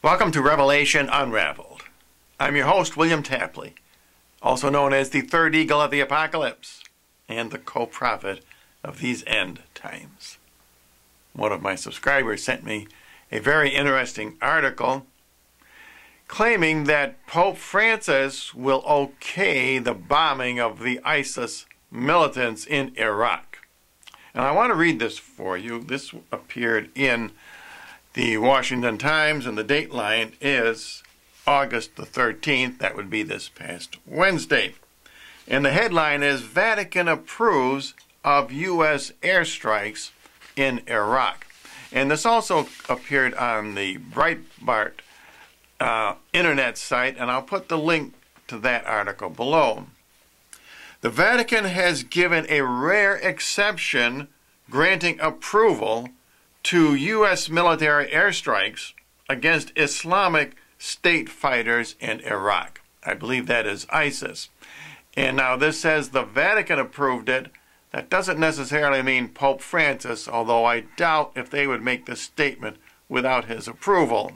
Welcome to Revelation Unraveled. I'm your host, William Tapley, also known as the third eagle of the apocalypse and the co-prophet of these end times. One of my subscribers sent me a very interesting article claiming that Pope Francis will okay the bombing of the ISIS militants in Iraq. And I want to read this for you. This appeared in the Washington Times, and the date line is August the 13th. That would be this past Wednesday. And the headline is, Vatican approves of U.S. airstrikes in Iraq. And this also appeared on the Breitbart internet site, and I'll put the link to that article below. The Vatican has given a rare exception granting approval to U.S. military airstrikes against Islamic State fighters in Iraq. I believe that is ISIS. And now this says the Vatican approved it. That doesn't necessarily mean Pope Francis, although I doubt if they would make this statement without his approval.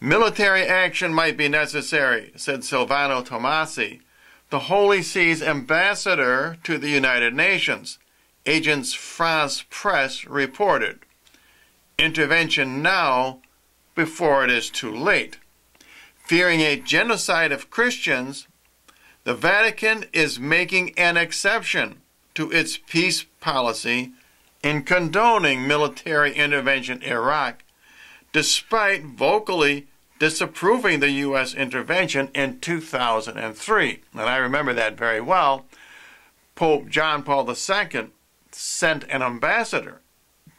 Military action might be necessary, said Silvano Tomasi, the Holy See's ambassador to the United Nations. Agence France Presse reported. Intervention now before it is too late. Fearing a genocide of Christians, the Vatican is making an exception to its peace policy in condoning military intervention in Iraq, despite vocally disapproving the U.S. intervention in 2003. And I remember that very well. Pope John Paul II sent an ambassador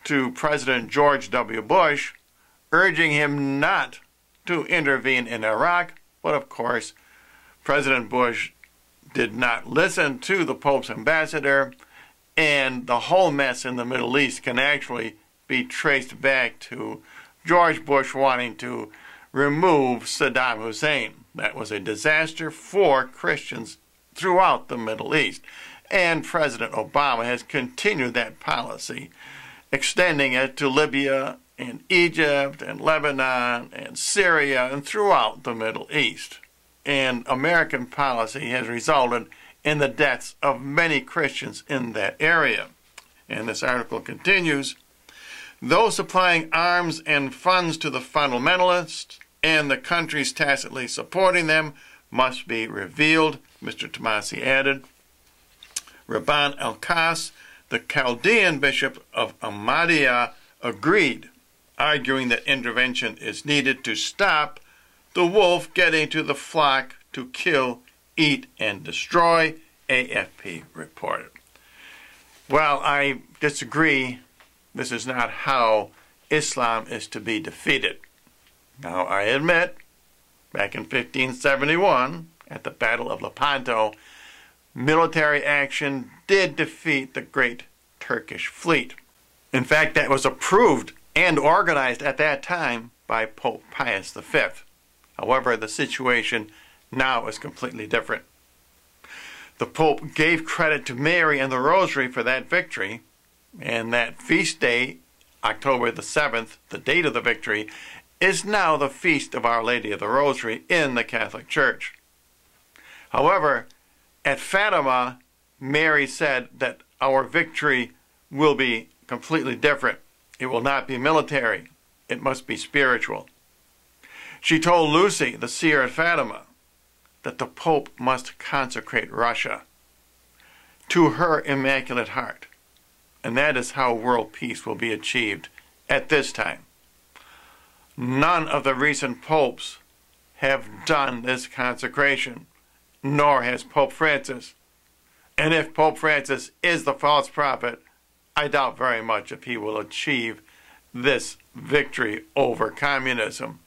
to President George W. Bush, urging him not to intervene in Iraq. But of course, President Bush did not listen to the Pope's ambassador, and the whole mess in the Middle East can actually be traced back to George Bush wanting to remove Saddam Hussein. That was a disaster for Christians throughout the Middle East. And President Obama has continued that policy, extending it to Libya and Egypt and Lebanon and Syria and throughout the Middle East. And American policy has resulted in the deaths of many Christians in that area. And this article continues, those supplying arms and funds to the fundamentalists and the countries tacitly supporting them must be revealed, Mr. Tomasi added. Rabban El-Qas, the Chaldean bishop of Ahmadiyya, agreed, arguing that intervention is needed to stop the wolf getting to the flock to kill, eat, and destroy, AFP reported. Well, I disagree. This is not how Islam is to be defeated. Now, I admit, back in 1571, at the Battle of Lepanto, military action did defeat the great Turkish fleet. In fact, that was approved and organized at that time by Pope Pius V. However, the situation now is completely different. The Pope gave credit to Mary and the Rosary for that victory, and that feast day, October the 7th, the date of the victory, is now the feast of Our Lady of the Rosary in the Catholic Church. However, at Fatima, Mary said that our victory will be completely different. It will not be military. It must be spiritual. She told Lucy, the seer at Fatima, that the Pope must consecrate Russia to her Immaculate Heart. And that is how world peace will be achieved at this time. None of the recent popes have done this consecration, nor has Pope Francis. And if Pope Francis is the false prophet, I doubt very much if he will achieve this victory over communism,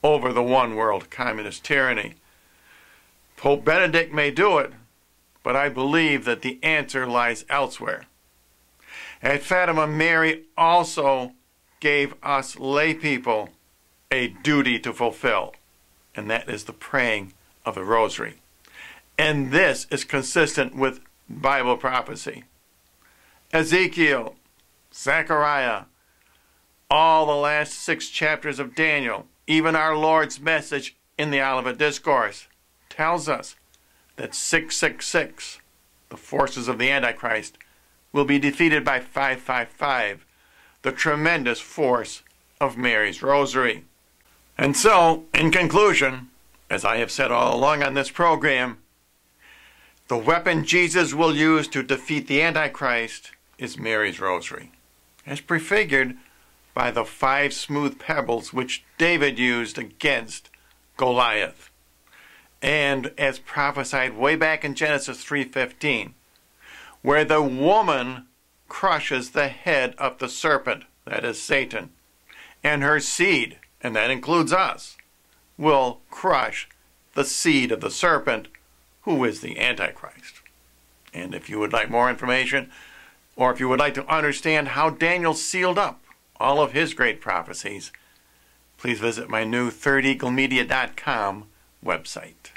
over the one world communist tyranny. Pope Benedict may do it, but I believe that the answer lies elsewhere. At Fatima, Mary also gave us lay people a duty to fulfill, and that is the praying of the Rosary. And this is consistent with Bible prophecy. Ezekiel, Zechariah, all the last 6 chapters of Daniel even our Lord's message in the Olivet Discourse tells us that 666, the forces of the Antichrist, will be defeated by 555, the tremendous force of Mary's Rosary. And so, in conclusion, as I have said all along on this program, the weapon Jesus will use to defeat the Antichrist is Mary's Rosary, as prefigured by the 5 smooth pebbles which David used against Goliath, and as prophesied way back in Genesis 3:15, where the woman crushes the head of the serpent, that is Satan, and her seed, and that includes us, will crush the seed of the serpent, who is the Antichrist. And if you would like more information, or if you would like to understand how Daniel sealed up all of his great prophecies, please visit my new ThirdEagleMedia.com website.